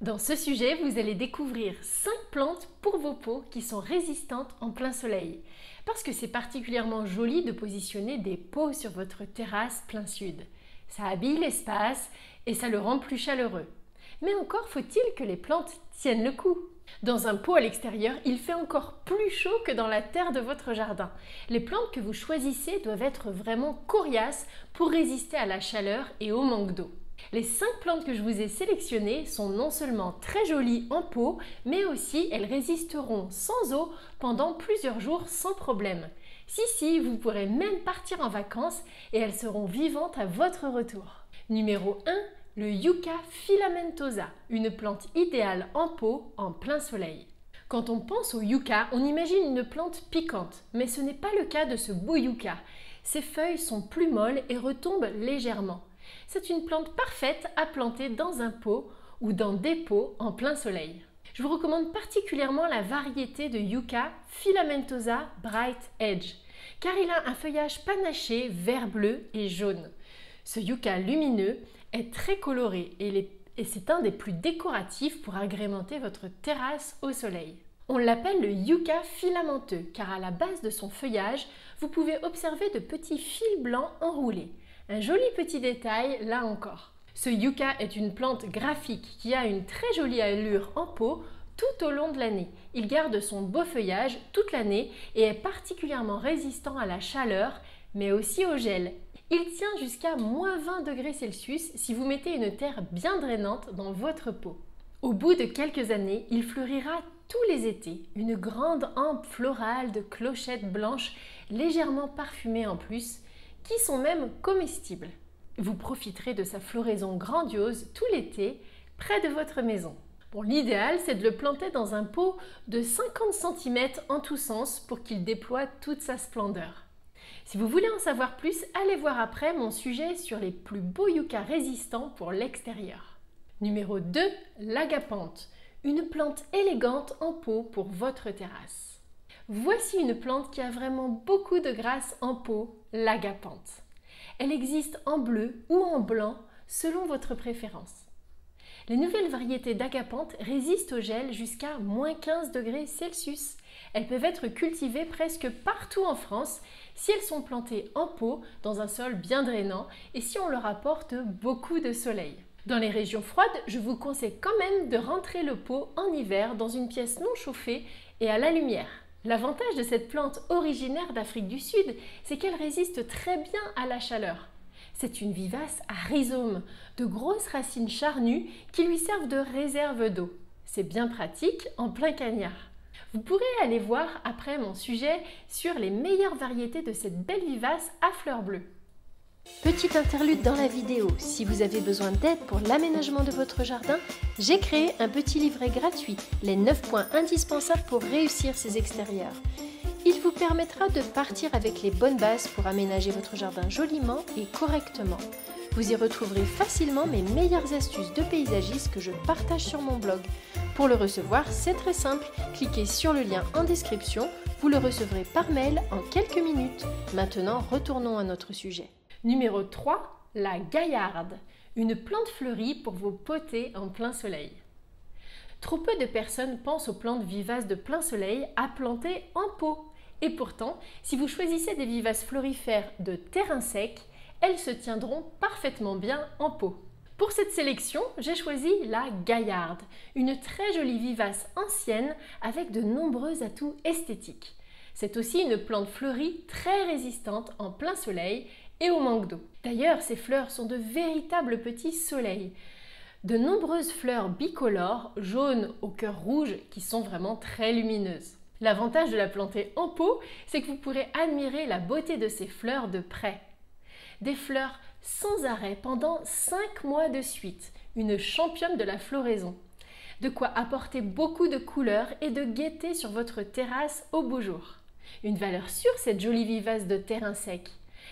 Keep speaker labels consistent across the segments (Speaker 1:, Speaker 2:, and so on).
Speaker 1: Dans ce sujet, vous allez découvrir 5 plantes pour vos pots qui sont résistantes en plein soleil. Parce que c'est particulièrement joli de positionner des pots sur votre terrasse plein sud. Ça habille l'espace et ça le rend plus chaleureux. Mais encore faut-il que les plantes tiennent le coup. Dans un pot à l'extérieur, il fait encore plus chaud que dans la terre de votre jardin. Les plantes que vous choisissez doivent être vraiment coriaces pour résister à la chaleur et au manque d'eau. Les 5 plantes que je vous ai sélectionnées sont non seulement très jolies en pot, mais aussi elles résisteront sans eau pendant plusieurs jours sans problème. Si, vous pourrez même partir en vacances et elles seront vivantes à votre retour. Numéro 1. Le Yucca filamentosa, une plante idéale en pot en plein soleil. Quand on pense au yucca, on imagine une plante piquante, mais ce n'est pas le cas de ce beau yucca. Ses feuilles sont plus molles et retombent légèrement. C'est une plante parfaite à planter dans un pot ou dans des pots en plein soleil. Je vous recommande particulièrement la variété de Yucca filamentosa Bright Edge, car il a un feuillage panaché vert-bleu et jaune. Ce yucca lumineux est très coloré et c'est un des plus décoratifs pour agrémenter votre terrasse au soleil. On l'appelle le yucca filamenteux car à la base de son feuillage, vous pouvez observer de petits fils blancs enroulés. Un joli petit détail là encore. Ce yucca est une plante graphique qui a une très jolie allure en pot tout au long de l'année. Il garde son beau feuillage toute l'année et est particulièrement résistant à la chaleur mais aussi au gel. Il tient jusqu'à -20 degrés Celsius si vous mettez une terre bien drainante dans votre pot. Au bout de quelques années, il fleurira tous les étés, une grande hampe florale de clochettes blanches légèrement parfumées en plus, qui sont même comestibles. Vous profiterez de sa floraison grandiose tout l'été près de votre maison. Bon, l'idéal, c'est de le planter dans un pot de 50 cm en tous sens pour qu'il déploie toute sa splendeur. Si vous voulez en savoir plus, allez voir après mon sujet sur les plus beaux yuccas résistants pour l'extérieur. Numéro 2, l'agapanthe, une plante élégante en pot pour votre terrasse. Voici une plante qui a vraiment beaucoup de grâce en pot, l'agapanthe. Elle existe en bleu ou en blanc selon votre préférence. Les nouvelles variétés d'agapanthe résistent au gel jusqu'à -15 degrés Celsius. Elles peuvent être cultivées presque partout en France si elles sont plantées en pot dans un sol bien drainant et si on leur apporte beaucoup de soleil. Dans les régions froides, je vous conseille quand même de rentrer le pot en hiver dans une pièce non chauffée et à la lumière. L'avantage de cette plante originaire d'Afrique du Sud, c'est qu'elle résiste très bien à la chaleur. C'est une vivace à rhizome, de grosses racines charnues qui lui servent de réserve d'eau. C'est bien pratique en plein cagnard. Vous pourrez aller voir après mon sujet sur les meilleures variétés de cette belle vivace à fleurs bleues. Petite interlude dans la vidéo, si vous avez besoin d'aide pour l'aménagement de votre jardin, j'ai créé un petit livret gratuit, les 9 points indispensables pour réussir ses extérieurs. Il vous permettra de partir avec les bonnes bases pour aménager votre jardin joliment et correctement. Vous y retrouverez facilement mes meilleures astuces de paysagiste que je partage sur mon blog. Pour le recevoir, c'est très simple, cliquez sur le lien en description, vous le recevrez par mail en quelques minutes. Maintenant, retournons à notre sujet. Numéro 3, la gaillarde, une plante fleurie pour vos potées en plein soleil. Trop peu de personnes pensent aux plantes vivaces de plein soleil à planter en pot. Et pourtant, si vous choisissez des vivaces florifères de terrain sec, elles se tiendront parfaitement bien en pot. Pour cette sélection, j'ai choisi la gaillarde, une très jolie vivace ancienne avec de nombreux atouts esthétiques. C'est aussi une plante fleurie très résistante en plein soleil et au manque d'eau. D'ailleurs, ces fleurs sont de véritables petits soleils. De nombreuses fleurs bicolores, jaunes au cœur rouge, qui sont vraiment très lumineuses. L'avantage de la planter en pot, c'est que vous pourrez admirer la beauté de ces fleurs de près. Des fleurs sans arrêt pendant 5 mois de suite, une championne de la floraison. De quoi apporter beaucoup de couleurs et de gaieté sur votre terrasse au beau jour. Une valeur sûre, cette jolie vivace de terrain sec.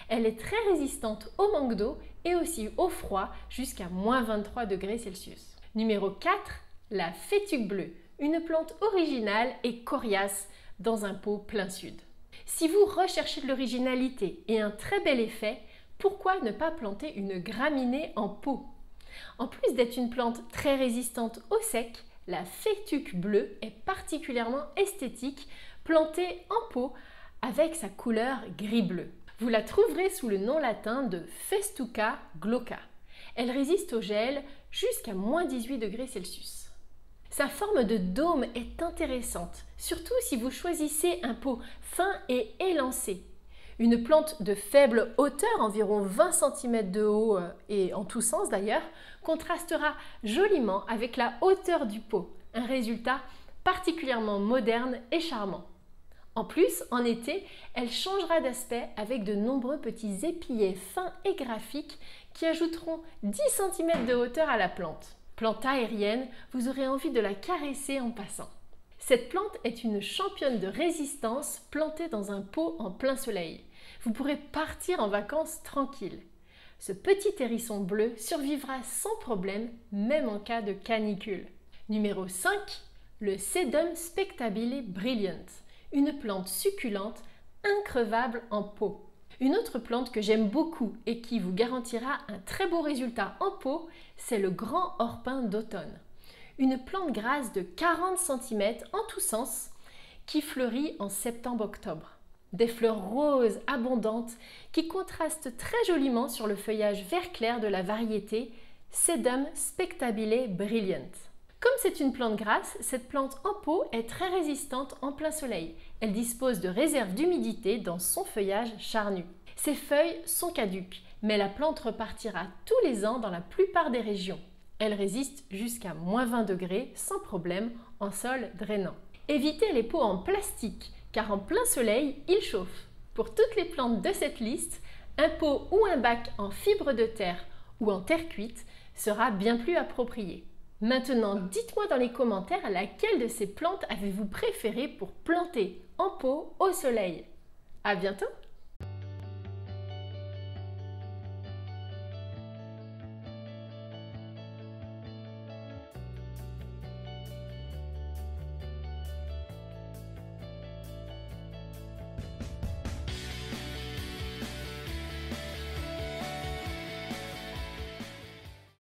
Speaker 1: Elle est très résistante au manque d'eau et aussi au froid jusqu'à -23 degrés Celsius. Numéro 4, la fétuque bleue, une plante originale et coriace dans un pot plein sud. Si vous recherchez de l'originalité et un très bel effet, pourquoi ne pas planter une graminée en pot? En plus d'être une plante très résistante au sec, la fétuque bleue est particulièrement esthétique, plantée en pot avec sa couleur gris-bleu. Vous la trouverez sous le nom latin de Festuca glauca. Elle résiste au gel jusqu'à -18 degrés Celsius. Sa forme de dôme est intéressante, surtout si vous choisissez un pot fin et élancé. Une plante de faible hauteur, environ 20 cm de haut et en tous sens d'ailleurs, contrastera joliment avec la hauteur du pot, un résultat particulièrement moderne et charmant. En plus, en été, elle changera d'aspect avec de nombreux petits épillets fins et graphiques qui ajouteront 10 cm de hauteur à la plante. Plante aérienne, vous aurez envie de la caresser en passant. Cette plante est une championne de résistance plantée dans un pot en plein soleil. Vous pourrez partir en vacances tranquille. Ce petit hérisson bleu survivra sans problème, même en cas de canicule. Numéro 5, le Sedum spectabile brilliant, une plante succulente increvable en pot. Une autre plante que j'aime beaucoup et qui vous garantira un très beau résultat en pot, c'est le grand orpin d'automne. Une plante grasse de 40 cm en tous sens qui fleurit en septembre-octobre. Des fleurs roses abondantes qui contrastent très joliment sur le feuillage vert clair de la variété Sedum spectabile brilliant. Comme c'est une plante grasse, cette plante en pot est très résistante en plein soleil. Elle dispose de réserves d'humidité dans son feuillage charnu. Ses feuilles sont caduques, mais la plante repartira tous les ans dans la plupart des régions. Elle résiste jusqu'à -20 degrés sans problème en sol drainant. Évitez les pots en plastique, car en plein soleil, ils chauffent. Pour toutes les plantes de cette liste, un pot ou un bac en fibre de terre ou en terre cuite sera bien plus approprié. Maintenant, dites-moi dans les commentaires laquelle de ces plantes avez-vous préféré pour planter en pot au soleil. À bientôt!